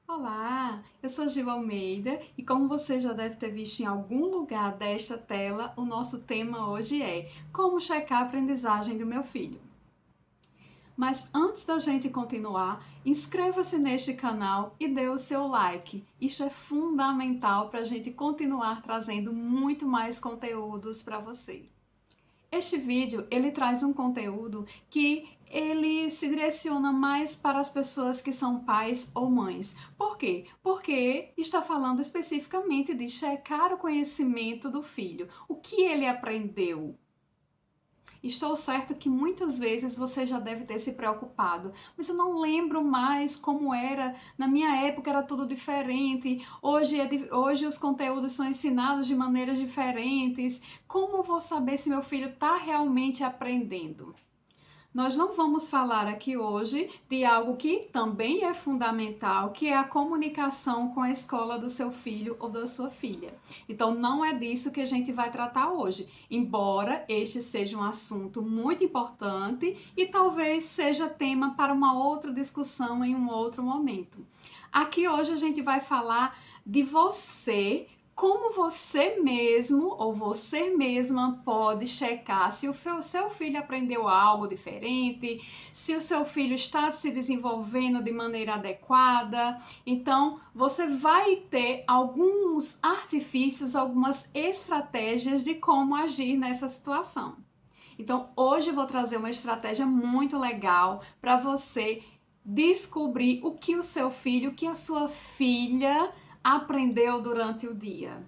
Olá, eu sou Gil Almeida e como você já deve ter visto em algum lugar desta tela, o nosso tema hoje é como checar a aprendizagem do meu filho. Mas antes da gente continuar, inscreva-se neste canal e dê o seu like. Isso é fundamental para a gente continuar trazendo muito mais conteúdos para você. Este vídeo, ele traz um conteúdo que ele se direciona mais para as pessoas que são pais ou mães. Por quê? Porque está falando especificamente de checar o conhecimento do filho. O que ele aprendeu? Estou certo que muitas vezes você já deve ter se preocupado, mas eu não lembro mais como era. Na minha época era tudo diferente. Hoje os conteúdos são ensinados de maneiras diferentes. Como vou saber se meu filho está realmente aprendendo? Nós não vamos falar aqui hoje de algo que também é fundamental, que é a comunicação com a escola do seu filho ou da sua filha. Então, não é disso que a gente vai tratar hoje, embora este seja um assunto muito importante e talvez seja tema para uma outra discussão em um outro momento. Aqui hoje a gente vai falar de você, como você mesmo ou você mesma pode checar se o seu filho aprendeu algo diferente, se o seu filho está se desenvolvendo de maneira adequada. Então, você vai ter alguns artifícios, algumas estratégias de como agir nessa situação. Então, hoje eu vou trazer uma estratégia muito legal para você descobrir o que o seu filho, o que a sua filha aprendeu durante o dia.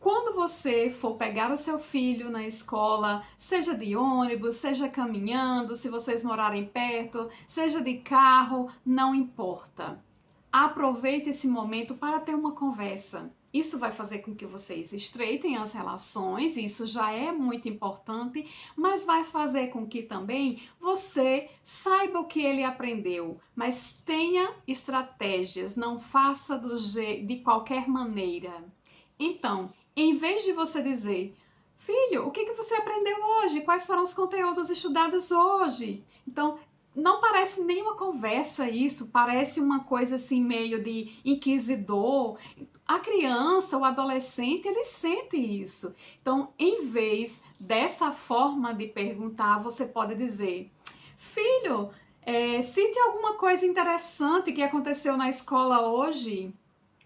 Quando você for pegar o seu filho na escola, seja de ônibus, seja caminhando, se vocês morarem perto, seja de carro, não importa. Aproveite esse momento para ter uma conversa. Isso vai fazer com que vocês estreitem as relações, isso já é muito importante, mas vai fazer com que também você saiba o que ele aprendeu, mas tenha estratégias, não faça de qualquer maneira. Então, em vez de você dizer, filho, o que você aprendeu hoje? Quais foram os conteúdos estudados hoje? Então, não parece nem uma conversa isso, parece uma coisa assim meio de inquisidor. A criança, o adolescente, ele sente isso. Então, em vez dessa forma de perguntar, você pode dizer, filho, cite alguma coisa interessante que aconteceu na escola hoje.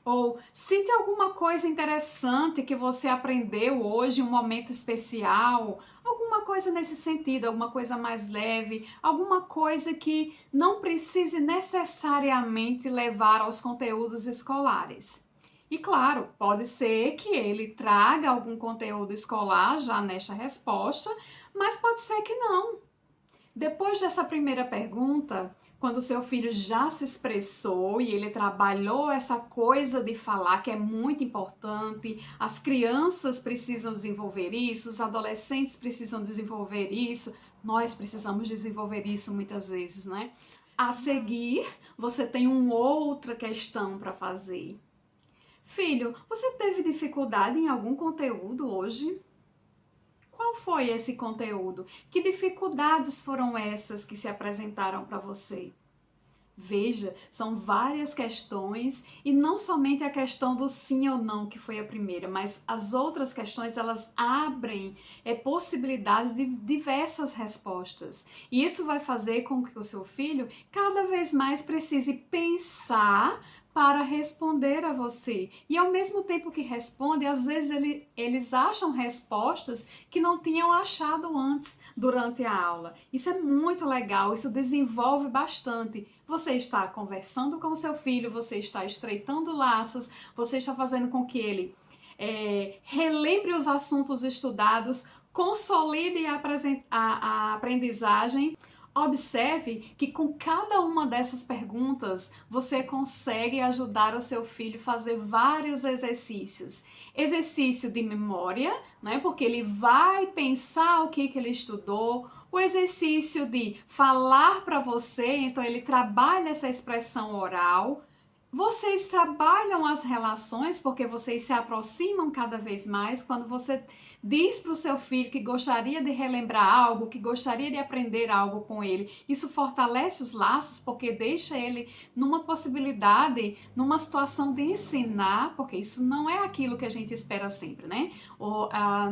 Ou cite alguma coisa interessante que você aprendeu hoje, um momento especial, alguma coisa nesse sentido, alguma coisa mais leve, alguma coisa que não precise necessariamente levar aos conteúdos escolares. E claro, pode ser que ele traga algum conteúdo escolar já nesta resposta, mas pode ser que não. Depois dessa primeira pergunta, quando o seu filho já se expressou e ele trabalhou essa coisa de falar que é muito importante, as crianças precisam desenvolver isso, os adolescentes precisam desenvolver isso, nós precisamos desenvolver isso muitas vezes, né? A seguir, você tem uma outra questão para fazer. Filho, você teve dificuldade em algum conteúdo hoje? Qual foi esse conteúdo? Que dificuldades foram essas que se apresentaram para você? Veja, são várias questões e não somente a questão do sim ou não, que foi a primeira, mas as outras questões elas abrem possibilidades de diversas respostas. E isso vai fazer com que o seu filho cada vez mais precise pensar para responder a você. E ao mesmo tempo que responde, às vezes eles acham respostas que não tinham achado antes durante a aula. Isso é muito legal, isso desenvolve bastante. Você está conversando com o seu filho, você está estreitando laços, você está fazendo com que ele relembre os assuntos estudados, consolide a aprendizagem. Observe que com cada uma dessas perguntas você consegue ajudar o seu filho a fazer vários exercícios. Exercício de memória, né? Porque ele vai pensar o que ele estudou. O exercício de falar para você, então ele trabalha essa expressão oral. Vocês trabalham as relações porque vocês se aproximam cada vez mais quando você diz para o seu filho que gostaria de relembrar algo, que gostaria de aprender algo com ele. Isso fortalece os laços porque deixa ele numa possibilidade, numa situação de ensinar, porque isso não é aquilo que a gente espera sempre, né?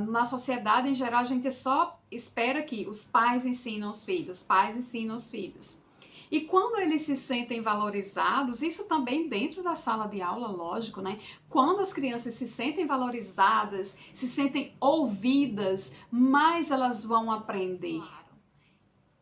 Na sociedade em geral a gente só espera que os pais ensinam os filhos, os pais ensinam os filhos. E quando eles se sentem valorizados, isso também dentro da sala de aula, lógico, né? Quando as crianças se sentem valorizadas, se sentem ouvidas, mais elas vão aprender.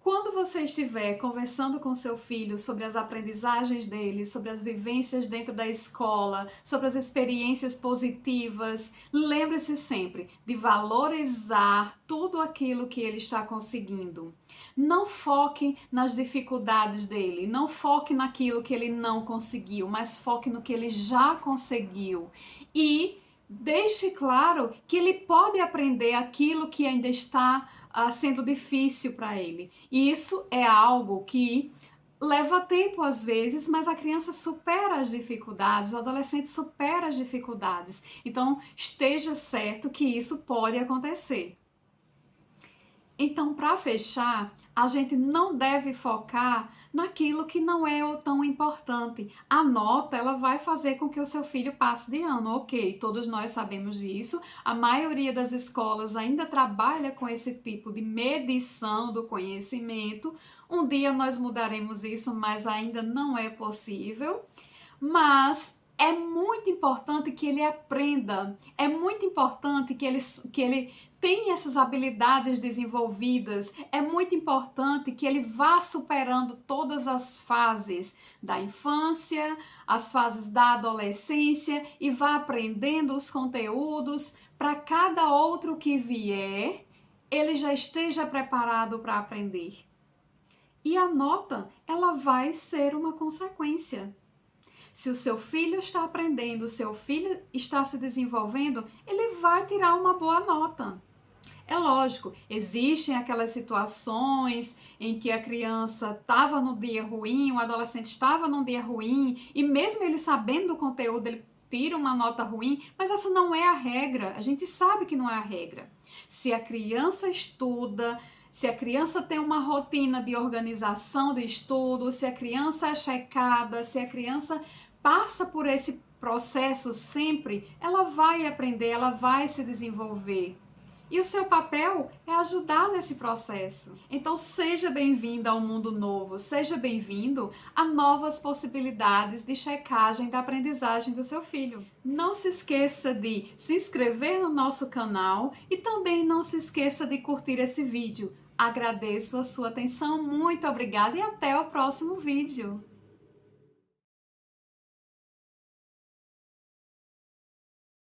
Quando você estiver conversando com seu filho sobre as aprendizagens dele, sobre as vivências dentro da escola, sobre as experiências positivas, lembre-se sempre de valorizar tudo aquilo que ele está conseguindo. Não foque nas dificuldades dele, não foque naquilo que ele não conseguiu, mas foque no que ele já conseguiu. E deixe claro que ele pode aprender aquilo que ainda está sendo difícil para ele. E isso é algo que leva tempo às vezes, mas a criança supera as dificuldades, o adolescente supera as dificuldades. Então, esteja certo que isso pode acontecer. Então, para fechar, a gente não deve focar naquilo que não é tão importante. A nota, ela vai fazer com que o seu filho passe de ano, ok, todos nós sabemos disso. A maioria das escolas ainda trabalha com esse tipo de medição do conhecimento. Um dia nós mudaremos isso, mas ainda não é possível. Mas é muito importante que ele aprenda, é muito importante que ele tenha essas habilidades desenvolvidas, é muito importante que ele vá superando todas as fases da infância, as fases da adolescência e vá aprendendo os conteúdos para cada outro que vier, ele já esteja preparado para aprender. E a nota, ela vai ser uma consequência. Se o seu filho está aprendendo, o seu filho está se desenvolvendo, ele vai tirar uma boa nota. É lógico, existem aquelas situações em que a criança estava no dia ruim, o adolescente estava num dia ruim, e mesmo ele sabendo do conteúdo, ele tira uma nota ruim, mas essa não é a regra, a gente sabe que não é a regra. Se a criança estuda, se a criança tem uma rotina de organização de estudo, se a criança é checada, se a criança passa por esse processo sempre, ela vai aprender, ela vai se desenvolver. E o seu papel é ajudar nesse processo. Então seja bem-vindo ao mundo novo, seja bem-vindo a novas possibilidades de checagem da aprendizagem do seu filho. Não se esqueça de se inscrever no nosso canal e também não se esqueça de curtir esse vídeo. Agradeço a sua atenção, muito obrigada e até o próximo vídeo.